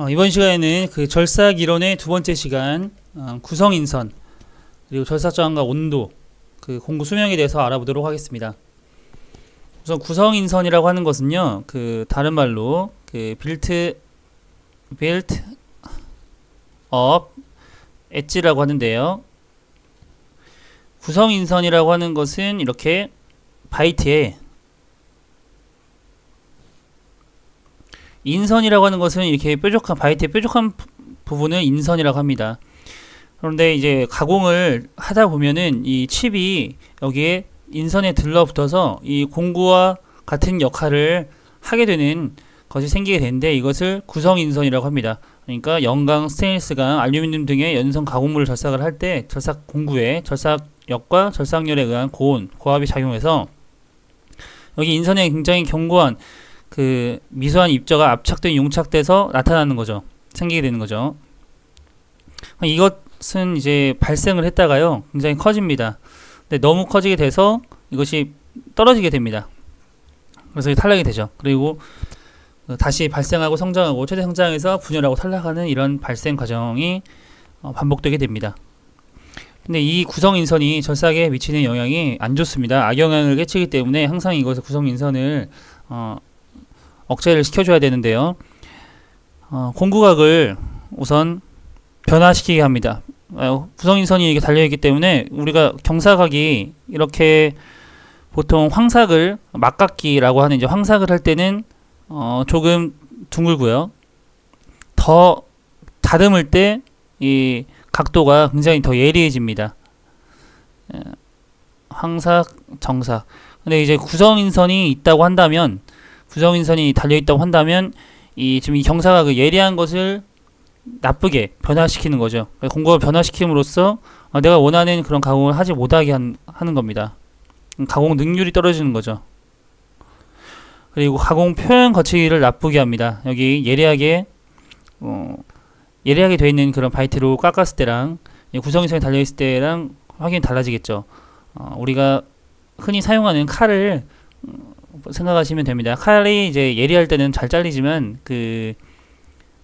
이번 시간에는 그 절삭 이론의 두 번째 시간, 구성인선 그리고 절삭 저항과 온도, 그 공구 수명에 대해서 알아보도록 하겠습니다. 우선 구성인선이라고 하는 것은요, 그 다른 말로 그 built up 엣지라고 하는데요. 구성인선이라고 하는 것은 이렇게 바이트에, 인선이라고 하는 것은 이렇게 뾰족한 바이트의 뾰족한 부분을 인선이라고 합니다. 그런데 이제 가공을 하다 보면은 이 칩이 여기에 인선에 들러붙어서 이 공구와 같은 역할을 하게 되는 것이 생기게 되는데, 이것을 구성인선이라고 합니다. 그러니까 연강, 스테인리스강, 알루미늄 등의 연성 가공물을 절삭을 할 때 절삭 공구의 절삭력과 절삭열에 의한 고압이 작용해서 여기 인선에 굉장히 견고한 그 미세한 입자가 압착된 용착돼서 나타나는 거죠. 생기게 되는 거죠. 이것은 이제 발생을 했다가요, 굉장히 커집니다. 근데 너무 커지게 돼서 이것이 떨어지게 됩니다. 그래서 탈락이 되죠. 그리고 다시 발생하고 성장하고 최대 성장해서 분열하고 탈락하는 이런 발생 과정이 반복되게 됩니다. 근데 이 구성인선이 절삭에 미치는 영향이 안 좋습니다. 악영향을 끼치기 때문에 항상 이것을 구성인선을 억제를 시켜줘야 되는데요. 공구각을 우선 변화시키게 합니다. 구성인선이 이게 달려있기 때문에 우리가 경사각이 이렇게 보통 황삭을, 막각기라고 하는 이제 황삭을 할 때는 조금 둥글고요. 더 다듬을 때 이 각도가 굉장히 더 예리해집니다. 황삭, 정삭. 근데 이제 구성인선이 있다고 한다면, 구성인선이 달려있다고 한다면, 지금 이 경사각의 예리한 것을 나쁘게 변화시키는 거죠. 공구를 변화시킴으로써 내가 원하는 그런 가공을 하지 못하게 하는 겁니다. 가공 능률이 떨어지는 거죠. 그리고 가공 표현 거치기를 나쁘게 합니다. 여기 예리하게 되어 있는 그런 바이트로 깎았을 때랑 구성인선이 달려있을 때랑 확연히 달라지겠죠. 우리가 흔히 사용하는 칼을 생각하시면 됩니다. 칼이 이제 예리할 때는 잘 잘리지만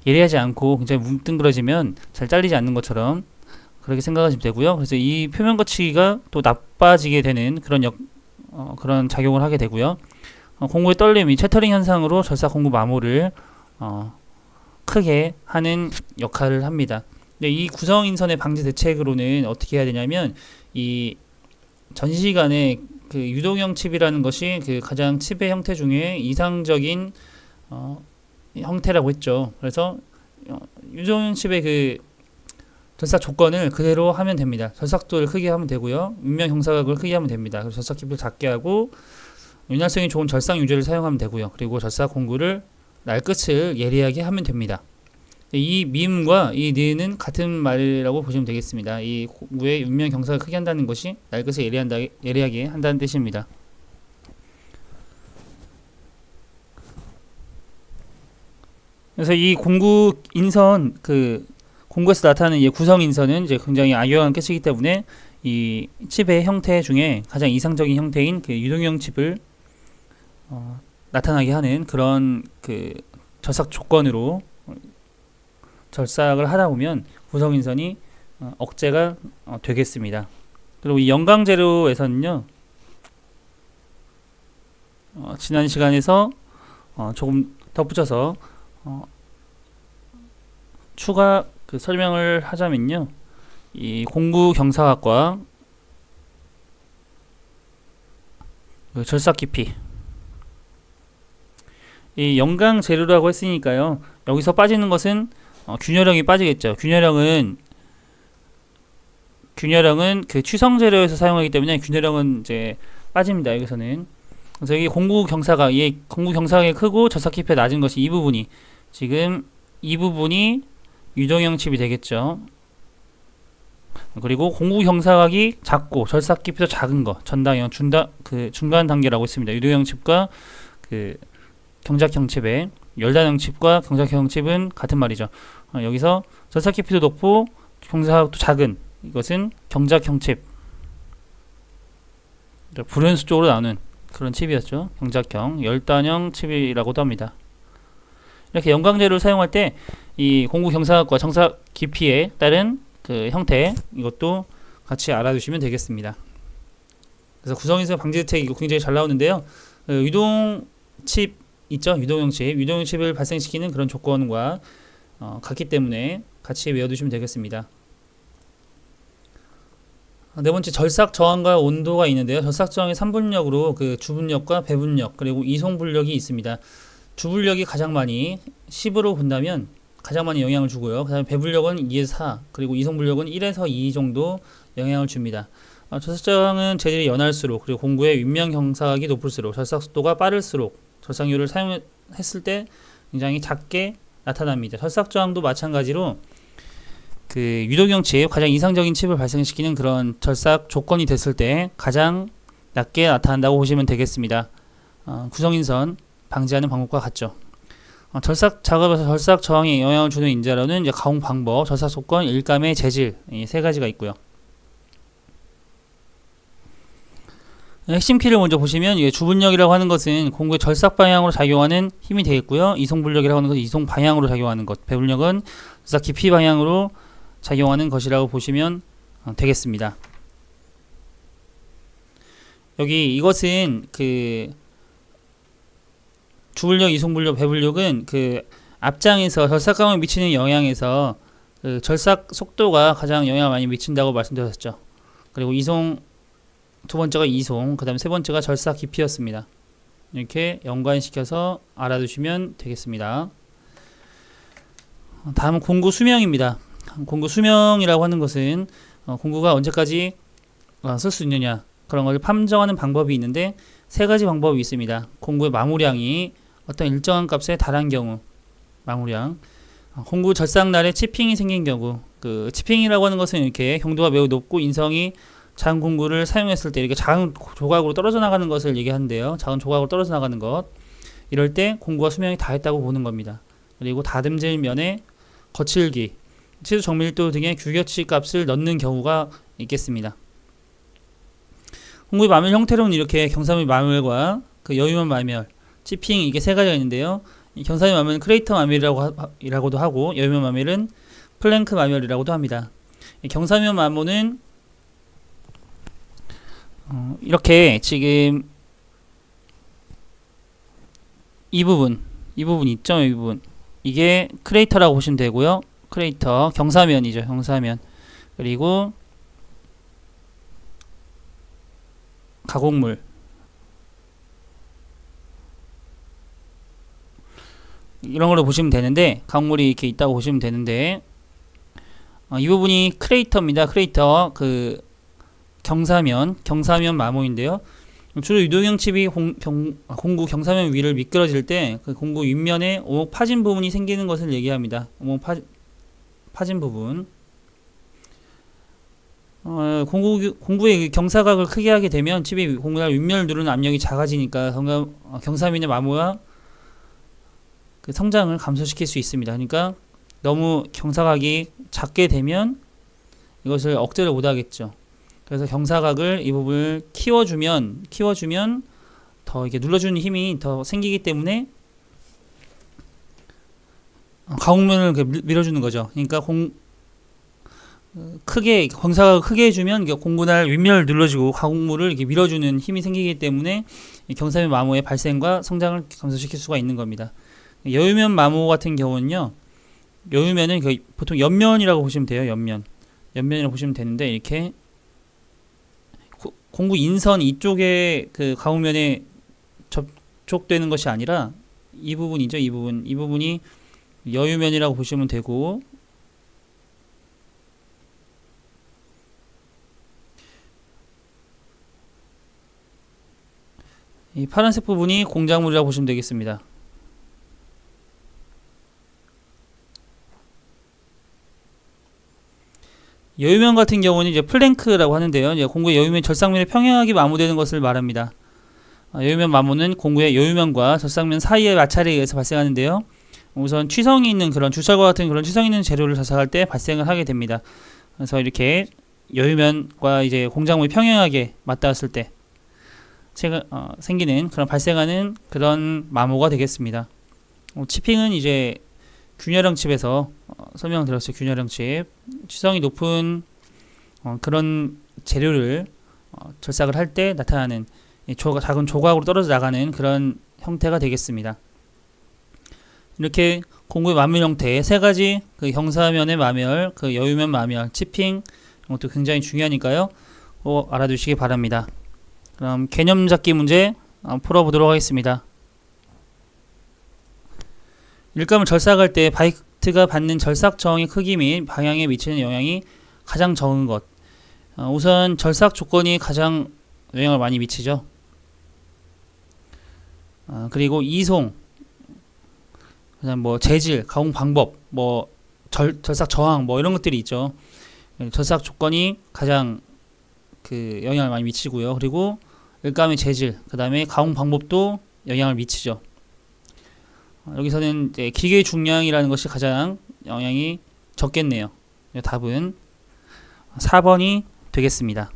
예리하지 않고 굉장히 뭉뚱그러지면 잘 잘리지 않는 것처럼 그렇게 생각하시면 되고요. 그래서 이 표면 거치기가 또 나빠지게 되는 그런 작용을 하게 되고요. 공구의 떨림, 이 채터링 현상으로 절삭 공구 마모를 크게 하는 역할을 합니다. 근데 이 구성인선의 방지 대책으로는 어떻게 해야 되냐면, 이 전시간에 그 유동형 칩이라는 것이 그 가장 칩의 형태 중에 이상적인 형태라고 했죠. 그래서 유동형 칩의 그 절삭 조건을 그대로 하면 됩니다. 절삭도를 크게 하면 되고요. 음명 경사각을 크게 하면 됩니다. 그래서 절삭 깊이를 작게 하고 윤활성이 좋은 절삭 유제를 사용하면 되고요. 그리고 절삭 공구를 날끝을 예리하게 하면 됩니다. 이 미음과 이 느는 같은 말이라고 보시면 되겠습니다. 이 공구의 음명 경사를 크게 한다는 것이 날끝을 예리하게 한다는 뜻입니다. 그래서 이 공구 인선, 공구에서 나타나는 이 구성 인선은 이제 굉장히 악영향을 끼치기 때문에 이 칩의 형태 중에 가장 이상적인 형태인 그 유동형 칩을 나타나게 하는 그런 절삭 조건으로 절삭을 하다 보면 구성 인선이 억제가 되겠습니다. 그리고 이 영강 재료에서는요, 지난 시간에서 조금 덧붙여서 추가 설명을 하자면요, 이 공구 경사각과 절삭 깊이, 이 영강 재료라고 했으니까요, 여기서 빠지는 것은 균열형이 빠지겠죠. 균열형은 그 취성 재료에서 사용하기 때문에 균열형은 이제 빠집니다. 여기서는. 그래서 여기 공구 경사각이 크고 절삭 깊이가 낮은 것이 이 부분이, 지금 이 부분이 유동형 칩이 되겠죠. 그리고 공구 경사각이 작고 절삭 깊이도 작은 거, 전당형, 중간 단계라고 있습니다. 유동형 칩과 경작형 칩의, 열단형 칩과 경작형 칩은 같은 말이죠. 여기서 절삭 깊이도 높고 경사각도 작은 이것은 경작형 칩, 불연수 쪽으로 나오는 그런 칩이었죠. 경작형, 열단형 칩이라고도 합니다. 이렇게 영광재료를 사용할 때 이 공구 경사각과 정사 깊이에 따른 그 형태, 이것도 같이 알아두시면 되겠습니다. 그래서 구성인수의 방지 대책 이거 굉장히 잘 나오는데요. 유동칩 있죠? 유동형 칩, 유동형 칩을 발생시키는 그런 조건과 같기 때문에 같이 외워두시면 되겠습니다. 네 번째, 절삭 저항과 온도가 있는데요. 절삭 저항의 3분력으로 그 주분력과 배분력 그리고 이송분력이 있습니다. 주분력이 가장 많이 10으로 본다면 가장 많이 영향을 주고요. 그 다음에 배분력은 2에서 4 그리고 이송분력은 1에서 2 정도 영향을 줍니다. 절삭 저항은 재질이 연할수록 그리고 공구의 윗면 경사각이 높을수록 절삭 속도가 빠를수록 절삭률을 사용했을 때 굉장히 작게 나타납니다. 절삭 저항도 마찬가지로 그 유동형 칩, 가장 이상적인 칩을 발생시키는 그런 절삭 조건이 됐을 때 가장 낮게 나타난다고 보시면 되겠습니다. 구성인선 방지하는 방법과 같죠. 절삭 작업에서 절삭 저항에 영향을 주는 인자로는 이제 가공 방법, 절삭 조건, 일감의 재질 이 세 가지가 있고요. 핵심 키를 먼저 보시면 이게 주분력이라고 하는 것은 공구의 절삭 방향으로 작용하는 힘이 되겠고요. 이송분력이라고 하는 것은 이송 방향으로 작용하는 것, 배분력은 절삭 깊이 방향으로 작용하는 것이라고 보시면 되겠습니다. 여기 이것은 그 주분력, 이송분력, 배분력은 그 앞장에서 절삭감에 미치는 영향에서 그 절삭 속도가 가장 영향을 많이 미친다고 말씀드렸죠. 그리고 이송 두 번째가 이송, 그 다음 세 번째가 절삭 깊이였습니다. 이렇게 연관시켜서 알아두시면 되겠습니다. 다음은 공구 수명입니다. 공구 수명이라고 하는 것은 공구가 언제까지 쓸 수 있느냐 그런 걸 판정하는 방법이 있는데 세 가지 방법이 있습니다. 공구의 마모량이 어떤 일정한 값에 달한 경우 마모량, 공구 절삭날에 치핑이 생긴 경우, 그 치핑이라고 하는 것은 이렇게 경도가 매우 높고 인성이 작은 공구를 사용했을 때 이렇게 작은 조각으로 떨어져 나가는 것을 얘기하는데요. 작은 조각으로 떨어져 나가는 것, 이럴 때 공구가 수명이 다했다고 보는 겁니다. 그리고 다듬질 면에 거칠기, 치수 정밀도 등의 규격치 값을 넣는 경우가 있겠습니다. 공구의 마멸 형태로는 이렇게 경사면 마멸과 그 여유면 마멸, 치핑 이게 세 가지가 있는데요. 경사면 마멸은 크레이터 마멸이라고도 하고 여유면 마멸은 플랭크 마멸이라고도 합니다. 경사면 마모는 이렇게 지금 이 부분 있죠? 이 부분 이게 크레이터라고 보시면 되고요. 크레이터 경사면이죠. 경사면 그리고 가공물 이런 걸로 보시면 되는데 가공물이 이렇게 있다고 보시면 되는데 이 부분이 크레이터입니다. 크레이터 그 경사면 마모인데요. 주로 유동형 칩이 공구 경사면 위를 미끄러질 때 그 공구 윗면에 오목 파진 부분이 생기는 것을 얘기합니다. 오목 파진 부분. 공구의 경사각을 크게 하게 되면 칩이 공구날 윗면을 누르는 압력이 작아지니까 경사면의 마모와 그 성장을 감소시킬 수 있습니다. 그러니까 너무 경사각이 작게 되면 이것을 억제를 못하겠죠. 그래서 경사각을 이 부분을 키워주면 더 이렇게 눌러주는 힘이 더 생기기 때문에 가공면을 밀어주는 거죠. 그러니까 경사각을 크게 해주면 공구날 윗면을 눌러주고 가공물을 이렇게 밀어주는 힘이 생기기 때문에 경사면 마모의 발생과 성장을 감소시킬 수가 있는 겁니다. 여유면 마모 같은 경우는요, 여유면은 보통 옆면이라고 보시면 돼요. 옆면이라고 보시면 되는데 이렇게 공구 인선 이쪽에 그 가공면에 접촉되는 것이 아니라 이 부분이죠. 이 부분이 여유면이라고 보시면 되고 이 파란색 부분이 공작물이라고 보시면 되겠습니다. 여유면 같은 경우는 이제 플랭크라고 하는데요. 이제 공구의 여유면 절삭면에 평행하게 마모되는 것을 말합니다. 여유면 마모는 공구의 여유면과 절삭면 사이의 마찰에 의해서 발생하는데요. 우선 취성이 있는 그런 주철과 같은 그런 취성 있는 재료를 절삭할 때 발생을 하게 됩니다. 그래서 이렇게 여유면과 이제 공작물이 평행하게 맞닿았을 때 생기는 그런 발생하는 그런 마모가 되겠습니다. 치핑은 이제 균열형 칩에서 설명드렸어요. 균열형 칩. 취성이 높은 그런 재료를 절삭을 할 때 나타나는 작은 조각으로 떨어져 나가는 그런 형태가 되겠습니다. 이렇게 공구의 마멸 형태 세 가지, 그 형사면의 마멸, 그 여유면 마멸, 치핑, 이것도 굉장히 중요하니까요. 알아두시기 바랍니다. 그럼 개념 잡기 문제 풀어보도록 하겠습니다. 일감을 절삭할 때 바이트가 받는 절삭 저항의 크기 및 방향에 미치는 영향이 가장 적은 것. 우선 절삭 조건이 가장 영향을 많이 미치죠. 그리고 이송, 그다음 뭐 재질, 가공 방법, 뭐 절삭 저항, 뭐 이런 것들이 있죠. 절삭 조건이 가장 그 영향을 많이 미치고요. 그리고 일감의 재질, 그 다음에 가공 방법도 영향을 미치죠. 여기서는 이제 기계의 중량이라는 것이 가장 영향이 적겠네요. 답은 4번이 되겠습니다.